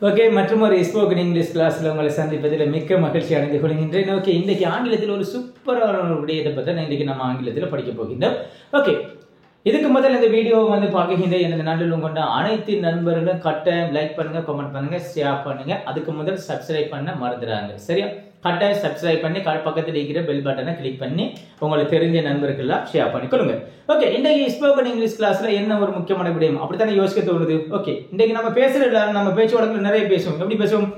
Okay, மற்றும் ஒரு spoken English கிளாஸ்ல உங்களை சந்திப்பதில் மிக்க மகிழ்ச்சி அடைந்து கொள்கின்றேன். ஓகே, இன்றைக்கு ஆங்கிலத்தில் ஒரு சூப்பரான ஒரு விடயத்தை பற்றி இன்றைக்கு நம்ம ஆங்கிலத்தில் படிக்க போகின்றோம். ஓகே, இதுக்கு முதல் இந்த வீடியோவை பார்க்கின்ற எனது நல்லுள்ளம் கொண்ட அனைத்து நண்பர்களும் கட்டாயம் லைக் பண்ணுங்க, கமெண்ட் பண்ணுங்க, ஷேர் பண்ணுங்க. அதுக்கு முதல் சப்ஸ்கிரைப் பண்ண மறந்துடாங்க. சரியா? கட்டாயம் சப்ஸ்கிரைப் பண்ணி பக்கத்தில் இருக்கிற பெல் பட்டனை கிளிக் பண்ணி உங்களுக்கு தெரிஞ்ச நண்பர்கள்லாம் ஷேர் பண்ணி கொடுங்க. ஓகே, இன்றைக்கு ஸ்போக்கன் இங்கிலீஷ் கிளாஸ்ல என்ன ஒரு முக்கியமான விடயம் அப்படித்தானே யோசிக்க தோணுது. ஓகே, இன்றைக்கு நம்ம பேசுறதுல நம்ம பேச்சு வழக்கில் நிறைய பேசுவோம். எப்படி பேசுவோம்?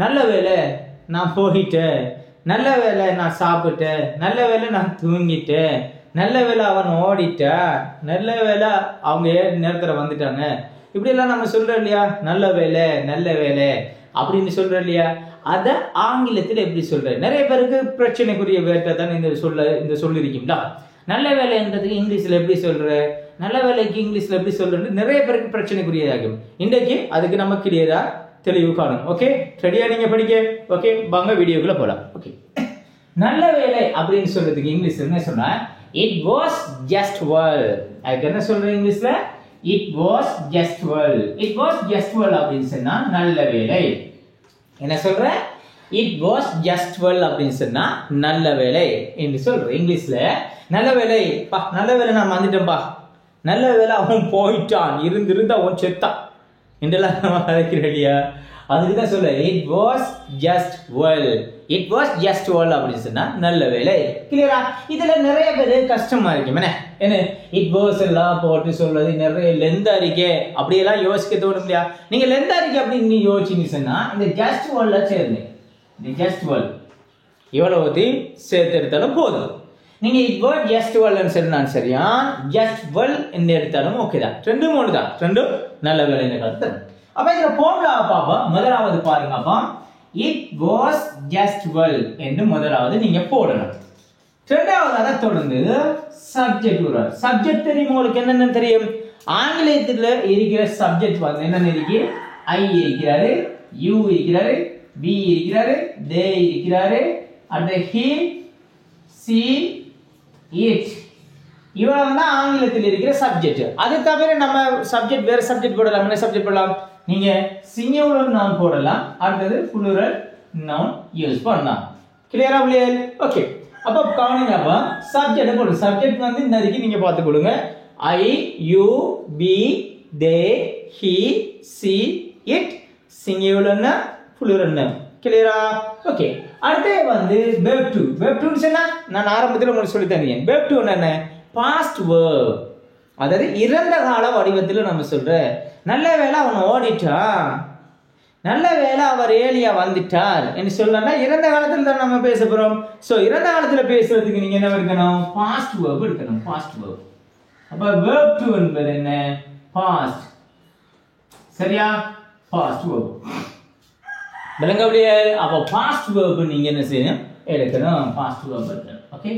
நல்ல வேலை நான் போயிட்டேன், நல்ல வேலை நான் சாப்பிட்டேன், நல்ல வேலை நான் தூங்கிட்டேன், நல்ல வேலை அவன் ஓடிட்டா, நல்ல வேலை அவங்க நேரத்தில் வந்துட்டாங்க, இப்படி எல்லாம் நம்ம சொல்றோம் இல்லையா? நல்ல வேலை நல்ல வேலை அப்படின்னு சொல்றோம் இல்லையா? அத ஆங்கிலத்தில் எப்படி சொல்ற? நிறைய பேருக்கு பிரச்சனைக்குரிய வேட்டை தான் இந்த சொல்லிருக்கீங்களா? நல்ல வேலைன்றதுக்கு இங்கிலீஷ்ல எப்படி சொல்ற, நல்ல வேலைக்கு இங்கிலீஷ்ல எப்படி சொல்றது, நிறைய பேருக்கு பிரச்சனைக்குரியதாகும். இன்றைக்கு அதுக்கு நம்ம கிளியரா தெளிவு காணும். ஓகே, ரெடியா நீங்க படிக்க? ஓகே, வாங்க வீடியோக்குள்ள போலாம். ஓகே, நல்ல வேலை அப்படின்னு சொல்றதுக்கு இங்கிலீஷ்ல என்ன சொன்னா, it was just well. அதுக்கு என்ன சொல்ற இங்கிலீஷ்ல? it was just well. it was just well அப்படின்னு சொன்னா நல்ல வேலை. என்ன சொல்ற? it was just well அப்படின்னு சொன்னா நல்ல வேலை என்று சொல்ற. இங்கிலீஷ்ல நல்ல வேலை பா, நல்ல வேலை நான் வந்துட்டேன்பா, நல்ல வேலை அவன் போயிட்டான், இருந்து அவன் செத்தான் என்றெல்லாம் நம்ம அழைக்கிறோம் இல்லையா? அதுக்கு தான் சொல்ல it was just well. it was just well அப்படின்னு சொன்னா நல்ல வேலை. கிளியரா? இதுல நிறைய பேர் கஷ்டமா இருக்கும். என்ன it was எல்லாம் போட்டு சொல்றது நிறைய லென்த் அறிக்கை அப்படியெல்லாம் யோசிக்க தோணும் இல்லையா? நீங்க லென்த் அறிக்கை அப்படின்னு யோசிச்சீங்க சொன்னா இந்த just well சேர்ந்து இந்த just well எவ்வளவு சேர்த்து எடுத்தாலும் போதும். நீங்க it was just well சொன்னா சரியா, just well என்று எடுத்தாலும் ஓகே தான். ரெண்டும் ஒன்று தான், ரெண்டும் நல்ல வேலை கருத்து. அப்ப இந்த ஃபார்முலா பாப்பா முதலாவது பாருங்க. அப்பா it was just well என்று முதலாவது நீங்க போடணும். இரண்டாவது அதை தொடர்ந்து சப்ஜெக்ட் வரும். சப்ஜெக்ட் தெரியும் உங்களுக்கு என்னென்ன தெரியும்? ஆங்கிலத்தில் இருக்கிற சப்ஜெக்ட் வந்து என்னென்ன இருக்கு? ஐ இருக்கிறாரு, யூ இருக்கிறாரு, வி இருக்கிறாரு, தே இருக்கிறாரு, அடுத்து he, she, it. இவ்வளவு தான் ஆங்கிலத்தில் இருக்கிற சப்ஜெக்ட். அது தவிர நம்ம சப்ஜெக்ட் வேற சப்ஜெக்ட் போடலாம். என்ன சப்ஜெக்ட் போடலாம்? நீங்க சிங்குலர் நவுன் போடலாம், அடுத்தது புளூரல் நவுன் யூஸ் பண்ணலாம். கிளியரா பிள்ளைகள்? ஓகே, அப்ப கவனிங்க. அப்ப சப்ஜெக்ட் போடுங்க. சப்ஜெக்ட் வந்து இந்த அறிக்கை நீங்க பார்த்து கொடுங்க. I, you, we, they, he, she, it. சிங்குலர்னா புளூரல் நவுன். கிளியரா? ஓகே, அடுத்து வந்து verb to. verb to சொன்னா நான் ஆரம்பத்தில் உங்களுக்கு சொல்லி தரேன். verb to என்ன? past verb. அதாவது இறந்த கால வடிவத்தில் நம்ம சொல்ற நல்ல வேளை அவன் ஓடிட்டான், நல்ல வேளை அவர் ஏலியா வந்துட்டார் என்று சொல்லனா இறந்த காலத்துல தான் நம்ம பேச போறோம். சோ இறந்த காலத்துல பேசுறதுக்கு நீங்க என்ன எடுக்கணும்? பாஸ்ட் வெர்ப் எடுக்கணும். Past verb. அப்ப verb to என்பது என்ன? பாஸ்ட். சரியா? Past verb. விளங்கவில்லையா? அப்ப பாஸ்ட் வெர்ப் நீங்க என்ன செய்யணும்? எடுக்கணும். பாஸ்ட் வெர்ப் எடுக்கணும். ஓகே,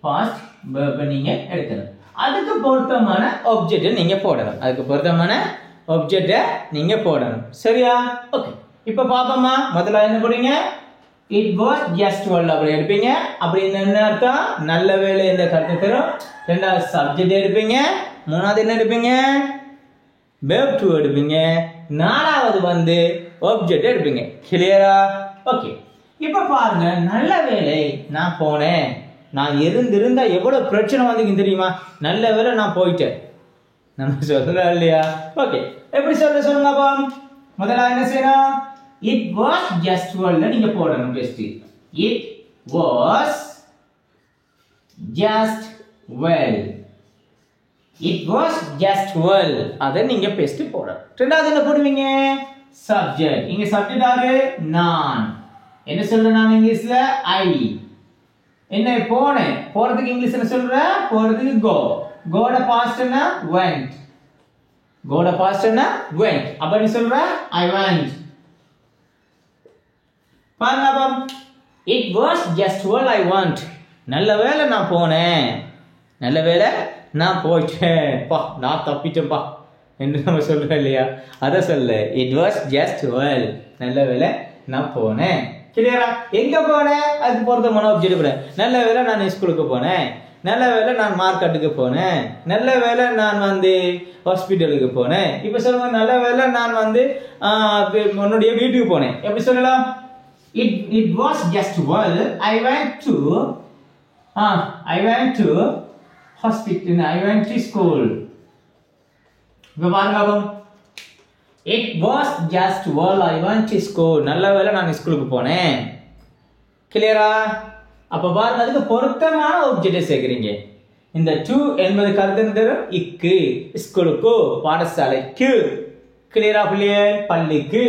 பாஸ்ட் வெர்ப் நீங்க எடுக்கணும். அதுக்கு பொருத்தமான ஆப்ஜெக்ட் நீங்க போடணும். அதுக்கு பொருத்தமான ஆப்ஜெக்ட் நீங்க போடணும். சரியா? ஓகே, இப்ப பாப்போமா. முதல்ல என்ன போடுங்க? it was just well அப்படி எடுப்பீங்க. அப்படி என்ன அர்த்தம்? நல்ல வேலை என்ற கருத்து தரும். ரெண்டாவது சப்ஜெக்ட் எடுப்பீங்க. மூணாவது என்ன எடுப்பீங்க? verb to எடுப்பீங்க. நாலாவது வந்து ஆப்ஜெக்ட் எடுப்பீங்க. கிளியரா? ஓகே, இப்ப பாருங்க. நல்ல வேலை நான் போனேன், நான் இருந்திருந்தா எவ்வளவு பிரச்சனை வந்து தெரியுமா? நல்ல வேலை நான் போயிட்டேன் நம்ம சொல்லலாம் இல்லையா? ஓகே, எப்படி சொல்லுங்க அப்பா. முதல்ல என்ன செய்யணும்? it was just well நீங்க போடணும். Best it was just well. it was just well அத நீங்க பெஸ்ட் போடணும். ரெண்டாவது என்ன போடுவீங்க? சப்ஜெக்ட். இங்க சப்ஜெக்ட் யாரு? நான். என்ன சொல்றேன் நான் இங்கிலீஷ்ல? ஐ. என்ன போனேன், போறதுக்கு இங்கிலீஷ் என்ன சொல்ற? போறதுக்கு go. கோட பாஸ்ட் என்ன? went. கோட பாஸ்ட் என்ன? went. அப்ப என்ன சொல்ற? I went. பாருங்க, it was just well I went. நல்ல வேளை நான் போனேன், நல்ல வேளை நான் போயிட்டேன் பா, நான் தப்பிட்டேன் பா என்று நம்ம சொல்றோம் இல்லையா? அத சொல்ல it was just well. நல்ல வேளை நான் போனேன். கிளியரா? எங்க போனேன்? அது பொறுத்தமான ஆப்ஜெக்ட் கூட. நல்ல வேளை நான் ஸ்கூலுக்கு போனேன், நல்ல வேளை நான் மார்க்கெட்டுக்கு போனேன், நல்ல வேளை நான் வந்து ஹாஸ்பிட்டலுக்கு போனேன். இப்ப சொல்லுங்க, நல்ல வேளை நான் வந்து உன்னுடைய வீட்டுக்கு போனேன். எப்படி சொல்லலாம்? It was just well I went to hospital, I went to school. இப்ப பாருங்க, it was just well I went to school. நல்ல வேளை நான் ஸ்கூலுக்கு போனேன். கிளியரா? அப்ப பாருங்க, அதுக்கு பொருத்தமான ஆப்ஜெக்ட் சேர்க்கிறீங்க. இந்த டு என்பது கருத்து இக்கு, ஸ்கூலுக்கு, பாடசாலைக்கு. கிளியரா பிள்ளையே? பள்ளிக்கு.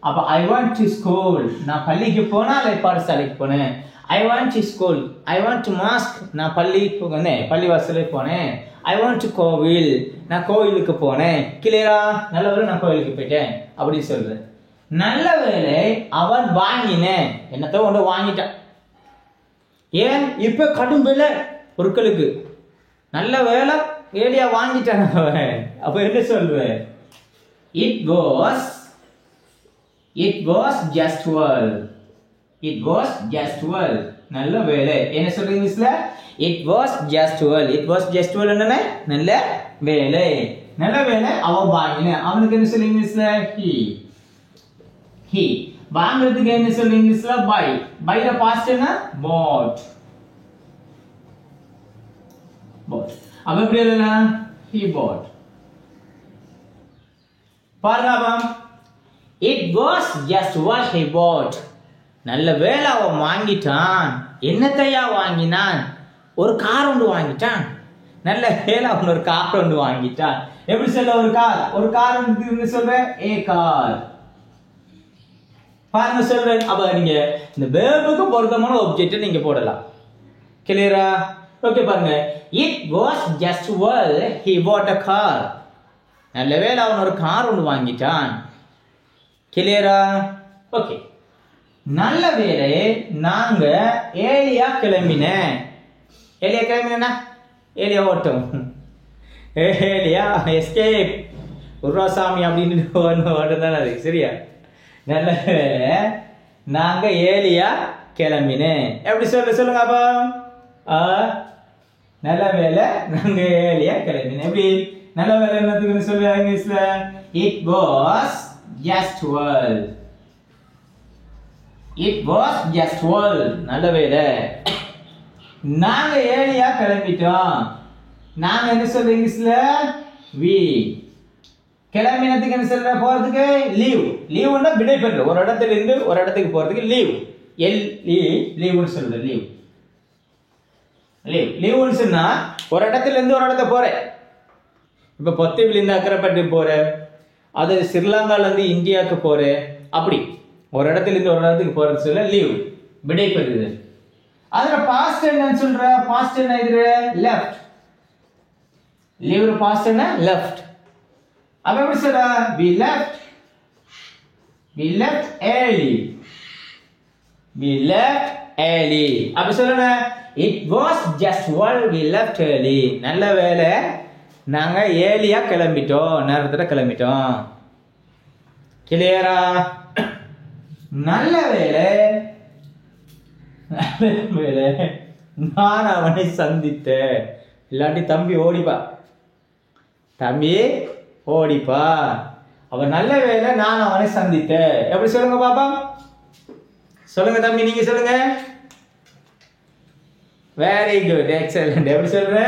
அப்ப I went to school, நான் பள்ளிக்கு போனா இல்லை பாடசாலைக்கு போனேன். I went to school, I went to mosque, நான் பள்ளிக்கு போனேன், பள்ளிவாசலுக்கு போனேன். I went to கோவில், நான் கோவிலுக்கு போனேன். கிளியரா? நல்ல வேளை நான் கோவிலுக்கு போயிட்டேன் அப்படி சொல்றேன். நல்ல வேளை அவன் வாங்கினேன், என்னத்த ஒன்று வாங்கிட்டான். ஏன்? இப்ப கடும் விலை பொருட்களுக்கு. நல்ல வேளை ஏலியா வாங்கிட்டான் அவன். அப்ப என்ன சொல்றேன்? It was just well. It was just well. நல்ல வேளை. என்ன சொல்றீங்க இங்கிலீஷ்ல? It was just well. It was just well என்ன? நல்ல வேளை. நல்ல வேளை அவன் வாங்கினான். அவனுக்கு என்ன சொல்றீங்க இங்கிலீஷ்ல? He. வாங்குறதுக்கு என்ன சொல்றீங்க இங்கிலீஷ்ல? Buy. Buy the past என்ன? Bought. அப்ப எப்படி எழுதலாம்? He bought. பாருங்க, It was just what he bought. நல்ல வேளை அவன் வாங்கிட்டான். என்னத்தையா வாங்கினான்? ஒரு கார் ஒன்று வாங்கிட்டான். நல்ல வேளை அவன் ஒரு கார் ஒன்று வாங்கிட்டான். எப்படி சொல்ல? ஒரு கார் சொல்ற ஏ கார். பாருங்க சொல்றேன். அப்ப நீங்க இந்த வேர்புக்கு பொருத்தமான ஆப்ஜெக்ட் நீங்க போடலாம். கிளியரா? ஓகே பாருங்க. It was just well he bought a car. நல்ல வேளை அவன் ஒரு கார் ஒன்று வாங்கிட்டான். கிளியரா? ஓகே. நல்ல வேளை நாங்க ஏலியா கிளம்பினேன். ஏலியா கிளம்பினா ஏலியா ஓட்டம், ஏலியா எஸ்கேப், உருவாசாமி அப்படின்னு ஓட்டம் தானே அது. சரியா? நல்ல வேளை நாங்க ஏலியா கிளம்பினேன். எப்படி சொல்லுங்க அப்பா? நல்ல வேளை நாங்க ஏலியா கிளம்பினேன். எப்படி நல்ல வேளை என்னத்துக்குன்னு சொல்லுவாங்க இங்கிலீஷ்ல? It was just well. It was just well. நல்ல வேளை நாங்க ஏலியா கிளம்பிட்டோம். நாங்க என்ன சொல்றோம் இங்கிலீஷ்ல? we. கிளம்பினதுக்கு என்ன சொல்ற? போறதுக்கு லீவ். லீவ்னா விடை பெற, ஒரு இடத்துல இருந்து ஒரு இடத்துக்கு போறதுக்கு லீவ். லீவ்னு சொல்றது. லீவ்னு சொன்னா ஒரு இடத்துல இருந்து ஒரு இடத்துக்கு போறேன். இப்ப பொத்திவில இருந்து அக்கரைப்பட்டு போறேன், அது ஸ்ரீலங்கால இருந்து இந்தியாவுக்கு போறேன். அப்படி ஒரு இடத்துல இருந்து ஒரு இடத்துக்கு போறது சொல்ல லீவ், விடை பெறுது. அதுல பாஸ்ட் என்னன்னு சொல்ற? பாஸ்ட் என்ன? இது லெஃப்ட். லீவ் பாஸ்ட் என்ன? லெஃப்ட். அப்ப எப்படி சொல்ற? we left early. we left early. அப்ப சொல்லுங்க, it was just well we left early. நல்ல வேளை நாங்க ஏலியா கிளம்பிட்டோம், நேரத்துல கிளம்பிட்டோம். கிளியரா? நல்ல வேளை நான் அவனை சந்தித்தேன். இல்லாட்டி தம்பி ஓடிப்பா, அவன் நல்ல வேளை நான் அவனை சந்தித்தேன். எப்படி சொல்லுங்க பாப்பா? சொல்லுங்க தம்பி, நீங்க சொல்லுங்க. Very good, excellent. எப்படி சொல்ற?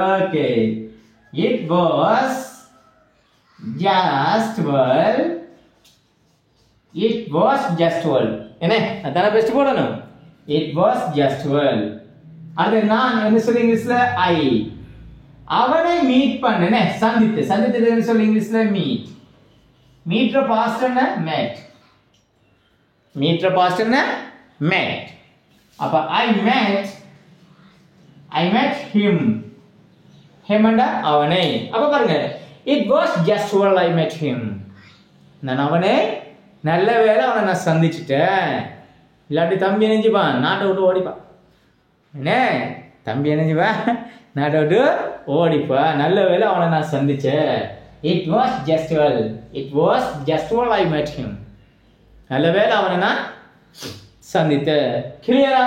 Okay. It was just well. It was just well. என்ன அதான பெஸ்ட் போடணும். It was just well. அது நான் என்ன சொல்றீங்க இங்கிலீஷ்ல? I. அவனை மீட் பண்ணனே, சந்தித்து. சந்தித்தது என்ன சொல்றீங்க இங்கிலீஷ்ல? meet. மீட்ற பாஸ்ட் என்ன? met. மீட்ற பாஸ்ட் என்ன? met. அப்ப I met him. ஹேமண்டா அவனை. அப்ப பாருங்க, it was just well I met him. நான் அவனை நல்ல வேளை அவனை நான் சந்திச்சிட்டேன். இல்லாட்டி தம்பி நினைச்சுப்பான், நாட்டை விட்டு ஓடிப்பான். என்ன தம்பி நினைச்சுப்பான், நாட்டை விட்டு ஓடிப்பா. நல்ல வேளை அவனை நான் சந்திச்சேன். it was just well I met him. நல்ல வேளை அவனை நான் சந்தித்தேன். கிளியரா?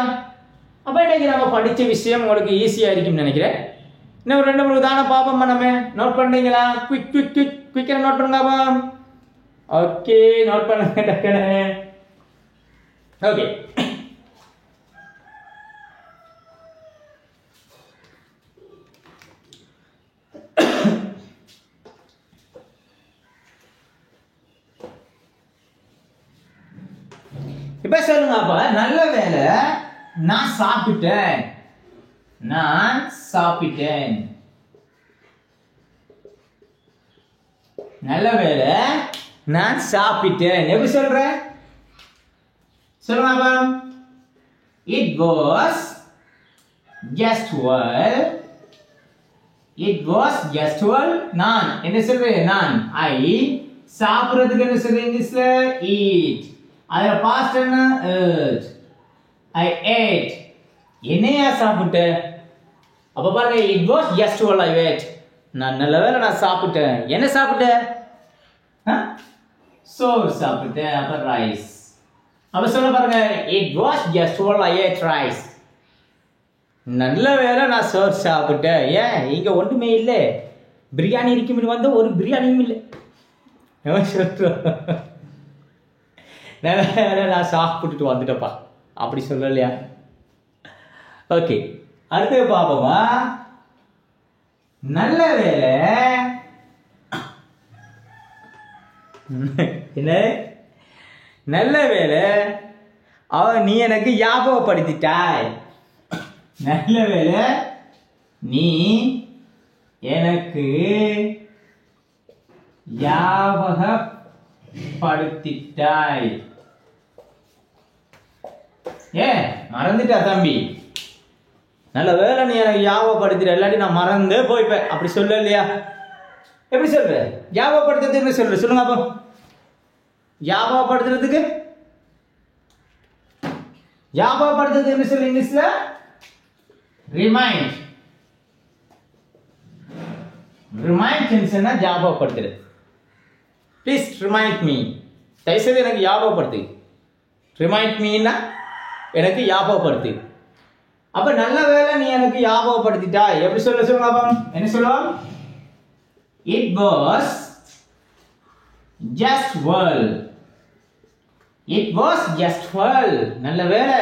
அப்போ இன்னைக்கு நம்ம படித்த விஷயம் உங்களுக்கு ஈஸியாக இருக்கும்னு நினைக்கிறேன். இன்னும் 2-3 தானே பார்ப்போம். நம்ம நோட் பண்ணுறீங்களா? குயிக்காக நோட் பண்ணுங்க. ஓகே, நோட் பண்ணுங்க டக்குன்னு. ஓகே, இப்ப சொல்லுங்க. அப்ப நல்ல வேலை நான் சாப்பிட்டேன். நான் சாப்பிட்டேன். நல்ல வேலை நான் சாப்பிட்டேன். எப்படி சொல்ற? சொல்லுங்க. It was just well. It was just well. நான் என்ன சொல்றேன்? நான். I சாப்பிடுறதுக்கு என்ன சொல்றேன் இங்கிலீஷ்ல? eat. அதோட past என்ன? ate. I ate. என்னையா சாப்பிட்ட? அப்ப பாருங்க, it was just well I ate. நான் நல்ல வேளை நான் சாப்பிட்டேன். என்ன சாப்பிட்டேன்? சோறு சாப்பிட்டேன். அப்ப ரைஸ். அப்ப சொல்ல பாருங்க, it was just well I ate rice. நல்ல வேளை நான் சோறு சாப்பிட்டேன். ஏன் இங்க ஒன்றுமே இல்லை. பிரியாணி இருக்குன்னு வந்த ஒரு பிரியாணியும் இல்லை. நல்ல வேளை நான் சாப்பிட்டுட்டு வந்துட்டப்பா அப்படி சொல்லலையா? ஓகே, அடுத்து பாப்போமா. நல்ல வேளை என்ன? நல்ல வேளை நீ எனக்கு ஞாபகப்படுத்திட்டாய். நல்ல வேளை நீ எனக்கு ஞாபகப்படுத்திட்டாய். மறந்துட்டா தம்பி? நல்ல வேளை நீ எனக்கு ஞாபகப்படுத்திட்ட, இல்லாட்டி நான் மறந்தே போய்ப்பேன் அப்படி சொல்ல இல்லையா? எப்படி சொல்ற? ஞாபகப்படுத்துறதுக்கு சொல்ற. சொல்லுங்க அப்போ. ஞாபகப்படுத்துறதுக்கு என்ன சொல்ல இங்கிலீஷ்ல? ரிமைண்ட். ரிமைண்ட் சொன்னா ஞாபகப்படுத்துறது. Please remind me. தயவுசெய்து எனக்கு ஞாபகப்படுத்து. ரிமைண்ட் மீன்னா எனக்கு ஞாபகப்படுத்து. அப்ப நல்ல வேளை நீ எனக்கு ஞாபகப்படுத்திட்டா. எப்படி சொல்லுங்க அப்போ? என்ன சொல்லுவோம்? It was just well. It was just well. நல்ல வேளை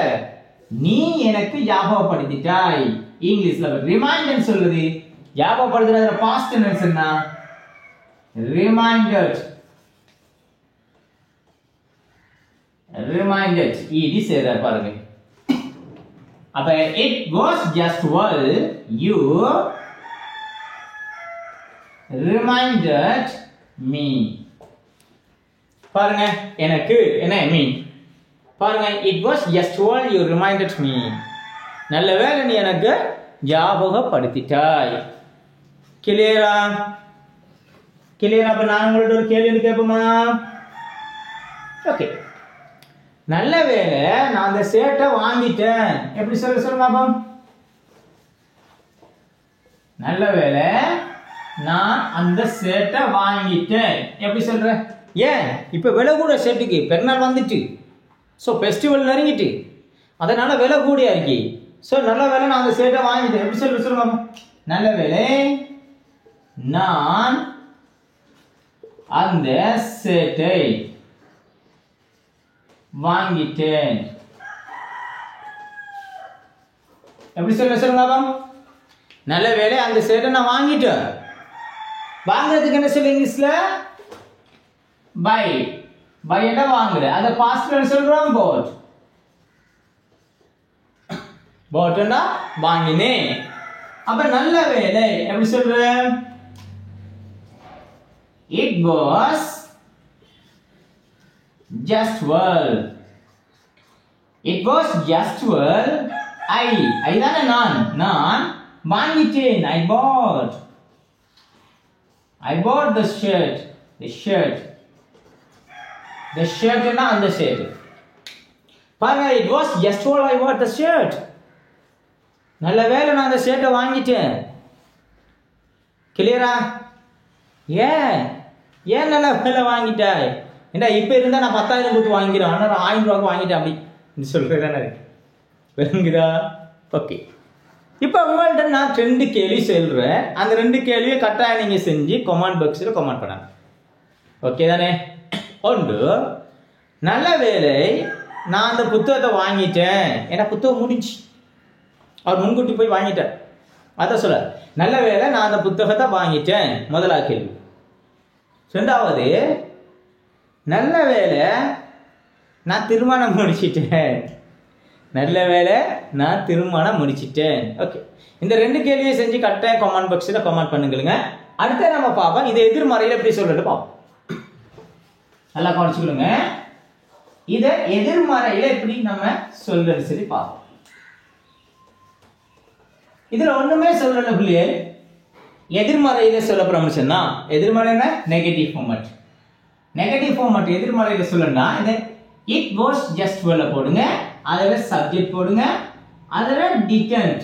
நீ எனக்கு ஞாபகப்படுத்திட்டாய். இங்கிலீஷ்ல ரிமைண்ட் சொல்லுது. ஞாபகப்படுத்துறதுல பாஸ்ட் டென்ஸ் என்ன? ரிமைண்டட். ரிமைண்டட் இது சேர பாருங்க. அப்ப it was just well you reminded me. பாருங்க, எனக்கு என்ன மீன் பாருங்க. it was just well you reminded me. நல்ல வேளை நீ எனக்கு ஞாபகப்படுத்திட்டாய். கிளியரா? அப்ப நான் உங்கள்ட்ட ஒரு கேள்வி கேட்போமா? ஓகே, நல்ல வேளை நான் அந்த ஷர்ட்டை வாங்கிட்டேன். எப்படி சொல்லுங்க அப்போ? நல்ல வேளை நான் அந்த ஷர்ட்டை வாங்கிட்டேன். எப்படி சொல்ற? ஏன் இப்ப விலை கூட ஷர்ட்டுக்கு பெருநாள் வந்துட்டு, ஸோ ஃபெஸ்டிவல் நெருங்கிட்டு, அதனால விலை கூடியா இருக்கு. ஸோ நல்ல வேளை நான் அந்த ஷர்ட்டை வாங்கிட்டேன். எப்படி சொல்லுங்க? நல்ல வேளை நான் அந்த ஷர்ட்டை வாங்கிட்டேன். எப்படி சொல்லுங்க? நல்ல வேளை அந்த ஷர்ட்டை நான் வாங்கிட்டேன். வாங்குறதுக்கு என்ன சொல்ல இங்கிலீஷ்ல? பை. பை என்ன வாங்குற? அத பாஸ்ட் டென்ஸ் சொல்றோம். bought. bought-னா வாங்கினேன். அப்ப நல்ல வேளை எப்படி சொல்ற? It was just well. It was just well. I தானே நான் வாங்கிட்டேன். I bought the shirt. The shirt என்ன? அந்த shirt. பாருங்க, it was just well I bought the shirt. நல்ல வேளை நான் அந்த ஷர்ட்டை வாங்கிட்டேன். கிளியரா? ஏன் நல்ல வேலை வாங்கிட்டாய்? ஏண்டா இப்ப இருந்தா நான் 10,000 கொடுத்து வாங்கிக்கிறேன், ஆனால் 1000 ரூபாய்க்கு வாங்கிட்டேன் அப்படி சொல்றேன். விளங்குதா? ஓகே, இப்போ உங்கள்கிட்ட நான் 2 கேள்வி சொல்கிறேன். அந்த 2 கேள்வியை கட்டாயம் நீங்கள் செஞ்சு கமெண்ட் பாக்ஸில் கமெண்ட் பண்ணலாம். ஓகே தானே? ஒன்று, நல்ல வேலை நான் அந்த புத்தகத்தை வாங்கிட்டேன், ஏன்னா புத்தகம் முடிஞ்சு, அவர் முன்கூட்டி போய் வாங்கிட்டேன், அதான் சொல்ல. நல்ல வேலை நான் அந்த புத்தகத்தை வாங்கிட்டேன், முதலாவது கேள்வி. ரெண்டாவது, நல்ல வேலை நான் திருமணம் முடிச்சிட்டேன். நல்ல வேலை நான் திருமணம் முடிச்சிட்டேன். ஓகே, இந்த 2 கேள்வியை செஞ்சு கட்டாயம் கமெண்ட் பாக்ஸில் கமெண்ட் பண்ணுங்க. அடுத்த நம்ம பார்ப்போம் இதை எதிர்மறையில் எப்படி சொல்றது பார்ப்போம். நல்லா கவனிச்சுக்கொள்ளுங்க, இதை எதிர்மறையில் எப்படி நம்ம சொல்றது சரி பார்ப்போம். இதுல ஒண்ணுமே சொல்லல புள்ளியே. எதிர்மறையில சொல்ல போறோம்னு சொன்னா எதிர்மறைனா நெகட்டிவ் ஃபார்மட். நெகட்டிவ் ஃபார்மட் எதிர்மறையில சொல்லணும்னா இந்த இட் வாஸ் ஜஸ்ட் வெல்ல போடுங்க, அதுல சப்ஜெக்ட் போடுங்க, அதுல didn't,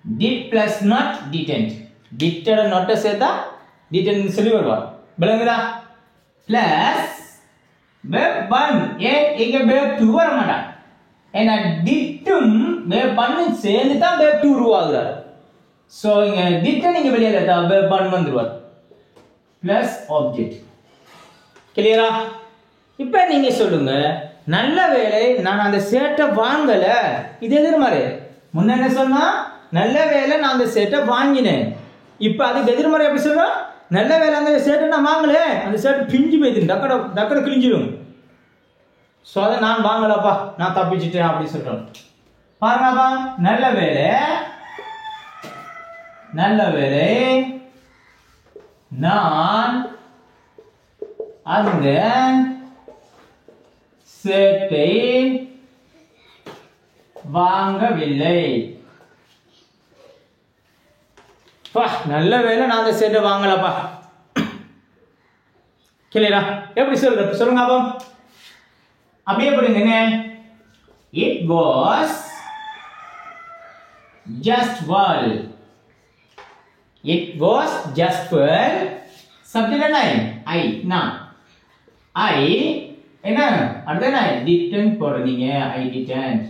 did plus not didn't, டிட்டோட நாட் சேர்த்தா டிடென்ட் சொல்லி வருவா, விளங்குதா? பிளஸ் வெப் 1 ஏன் இங்க வெப் 2 வர மாட்டா, ஏன்னா டிட்டும் வெப் 1 சேர்ந்து தான் வெப் 2 உருவாகுறாரு. சோ இங்க டிட்ட நீங்க வெளியில எடுத்தா வெப் 1 வந்துருவார் பிளஸ் ஆப்ஜெக்ட். கிளியரா? இப்ப நீங்க சொல்லுங்க, நல்ல வேளை நான் அந்த ஷர்ட்டை வாங்கல, இது எதிர்மறை. முன்ன என்ன சொன்னா, நல்ல வேளை நான் அந்த ஷர்ட்டை வாங்கினேன். இப்ப அதுக்கு எதிர்மறை எப்படி சொல்றோம்? நல்ல வேளை அந்த ஷர்ட்டை நான் வாங்கல, அந்த ஷர்ட் பிஞ்சு போயிடுது, டக்கட கிழிஞ்சிடும். சோ அதை நான் வாங்கலப்பா, நான் தப்பிச்சிட்டேன் அப்படி சொல்றோம். பாருங்கப்பா, நல்ல வேளை நான் அந்த ஷர்ட்டை வாங்கவில்லை. நல்ல வேளை நான் அந்த ஷர்ட்டை வாங்கலப்பா. கிளியரா? எப்படி சொல்றது சொல்லுங்க அப்போ. அப்படியே போடுங்க. It was just well. It was just well. Subject என்ன? I. நான். I என்ன? அடுத்து என்ன? Didn't போடுறீங்க. I didn't.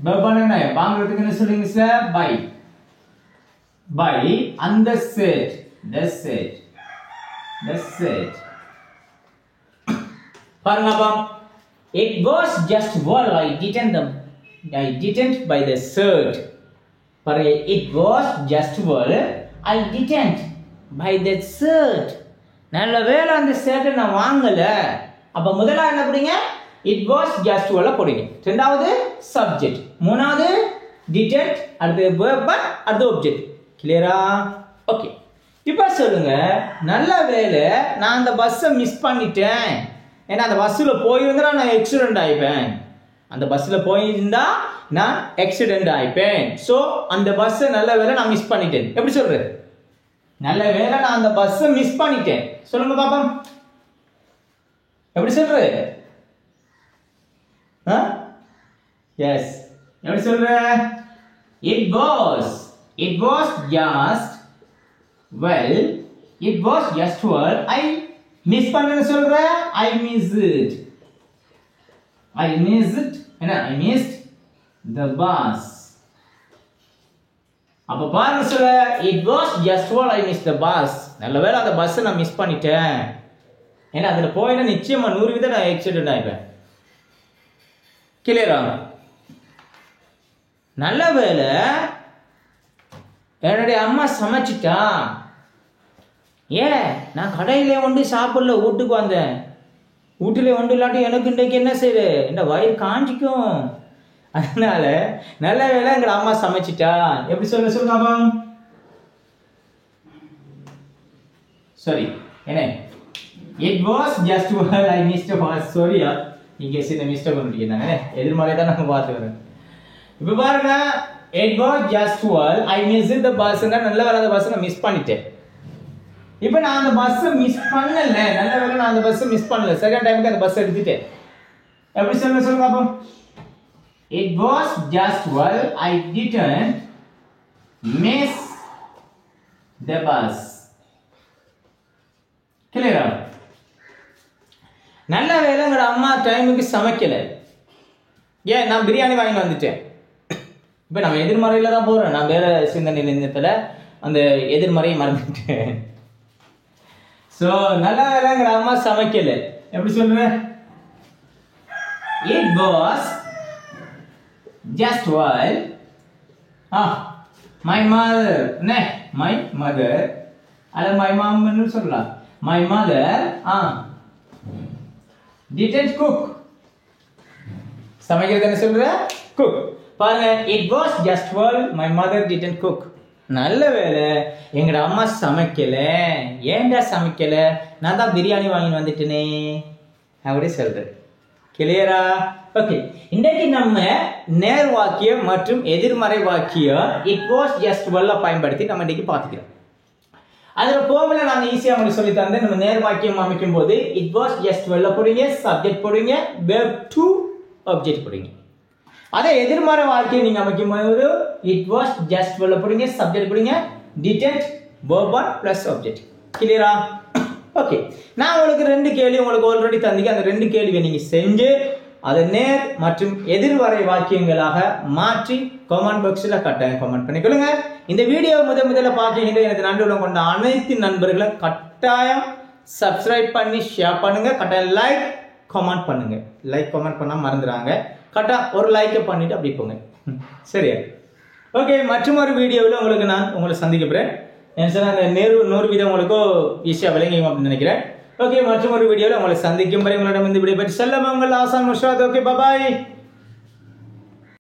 verb என்ன? வாங்குறதுக்கு என்ன சொல்றீங்க சார்? Buy. Buy அந்த set. The set. பாருங்க அப்பா, it was just well. I didn't buy the shirt. பாருங்க, it was just well. I didn't buy that shirt. நல்ல வேளை அந்த ஷர்ட்டை நான் வாங்கல. அப்ப முதல்ல என்ன போடுங்க? it was just well போடுங்க. இரண்டாவது சப்ஜெக்ட், மூணாவது didn't, அடுத்து verb, அடுத்து object. கிளியரா? ஓகே, இப்ப சொல்லுங்க, நல்ல வேளை நான் அந்த பஸ்ஸை மிஸ் பண்ணிட்டேன், ஏன்னா அந்த பஸ்ல போயிருந்தா நான் ஆக்சிடென்ட் ஆயிப்பேன். அந்த பஸ்ல போயிருந்தா நான் ஆக்சிடென்ட் ஆயிப்பேன். சோ அந்த பஸ் நல்ல வேளை நான் மிஸ் பண்ணிட்டேன். எப்படி சொல்றது? நல்ல வேளை நான் அந்த பஸ் மிஸ் பண்ணிட்டேன். சொல்லுங்க பாப்போம், எப்படி சொல்றது? எஸ், எப்படி சொல்ற? it was just well. I miss பண்ணனு சொல்ற, I missed என்ன? I missed the bus. அப்ப பாருங்க சொல்ல, it was just well I missed the bus. நல்ல வேளை அந்த பஸ் நான் மிஸ் பண்ணிட்டேன், ஏன்னா அதுல போயினா நிச்சயமா 100% நான் ஆக்சிடென்ட் ஆயிப்பேன். கிளியரா? நல்ல வேளை என்னுடைய அம்மா சமைச்சிட்டா, ஏன் நான் கடையிலே ஒன்று சாப்பிடல, வீட்டுக்கு வந்தேன். வீட்டிலே ஒன்று இல்லாட்டி எனக்கு இன்றைக்கு என்ன செய்யுது, இந்த வயிறு காஞ்சிக்கும். அதனால நல்ல வேளை எங்க அம்மா சமைச்சிட்டா. எப்படி சொல்லுங்க அப்பா? சரி, என்ன? it was just well I missed a bus. sorry இங்கே சின்ன மிஸ்டேக் பண்ணிட்டீங்க. எதிர்மறை தான் நம்ம பார்த்துக்கிறேன். இப்போ பாருங்க, it was just well I missed the bus. நல்ல வேளை அந்த பஸ் நான் மிஸ் பண்ணிட்டேன். இப்போ நான் அந்த பஸ் மிஸ் பண்ணல, நல்ல வேளை நான் அந்த பஸ் மிஸ் பண்ணல, செகண்ட் டைமுக்கு அந்த பஸ் எடுத்துட்டேன். எப்படி சொல்லுங்க அப்போ? it was just well I didn't miss the bus. கிளியரா? நல்ல வேளை எங்க அம்மா டைமுக்கு சமைக்கல, ஏன் நான் பிரியாணி வாங்கி வந்துட்டேன். இப்போ நம்ம எதிர்மறையில் தான் போகிறோம். நான் வேற சிந்தனை நிலையத்தில் அந்த எதிர்மறையை மறந்துட்டேன். ஸோ நல்லா வேலைங்கிற அம்மா சமைக்கல. எப்படி சொல்றேன்? It was just while my mother my mother அல்ல my mom ன்னு சொல்லலாம். My mother didn't cook. சமைக்கிறது என்ன சொல்ற? cook. பாருங்க, it was just while my mother didn't cook. நல்ல வேலை எங்கட அம்மா சமைக்கல. ஏன்டா சமைக்கல? நான் தான் பிரியாணி வாங்கி வந்துட்டேனே அப்படி சொல்றேன். கிளியரா? ஓகே, இன்றைக்கு நம்ம நேர் வாக்கியம் மற்றும் எதிர்மறை வாக்கியம் it was just well பயன்படுத்தி நம்ம இன்னைக்கு பார்த்துக்கிறோம். அதுல போகல நான் ஈஸியா உங்களுக்கு சொல்லி தந்தேன். நம்ம நேர் வாக்கியம் அமைக்கும் போது it was just well போடுங்க, சப்ஜெக்ட் போடுங்க, verb to object போடுங்க. அதே எதிர்மறை வாக்கியம் நீங்க அமைக்கும் போது it was just well போடுங்க, சப்ஜெக்ட் போடுங்க, didn't verb on plus object. கிளியரா? ஓகே, நான் உங்களுக்கு ரெண்டு கேள்வி உங்களுக்கு ஆல்ரெடி தந்தீங்க. அந்த ரெண்டு கேள்வியை நீங்க செஞ்சு அதை நேர் மற்றும் எதிர்மறை வாக்கியங்களாக மாற்றி கமெண்ட் பாக்ஸில் கட்டாயம் கமெண்ட் பண்ணிக்கொள்ளுங்க. இந்த வீடியோ முதல்ல பார்க்கின்ற எனது நண்பர்களும் கொண்ட அனைத்து நண்பர்களும் கட்டாயம் சப்ஸ்கிரைப் பண்ணி ஷேர் பண்ணுங்க. கட்டாயம் லைக் கமெண்ட் பண்ணுங்க. லைக் கமெண்ட் பண்ணால் மறந்துடுறாங்க. கரெக்டாக ஒரு லைக்கை பண்ணிட்டு அப்படி போங்க. சரியா? ஓகே, மற்றும் ஒரு வீடியோவில் உங்களுக்கு நான் உங்களை சந்திக்கிறேன். என்ன சொன்னால் அந்த நூறு வீதம் உங்களுக்கும் ஈஸியாக விளங்கும் அப்படின்னு நினைக்கிறேன். ஓகே, மற்றும் ஒரு வீடியோவில் உங்களை சந்திக்கும் வரை உங்களிடம் இந்த விடைபெற்று செல்லம் உங்கள் ஆசான் முர்ஷாத். ஓகே, பாய்.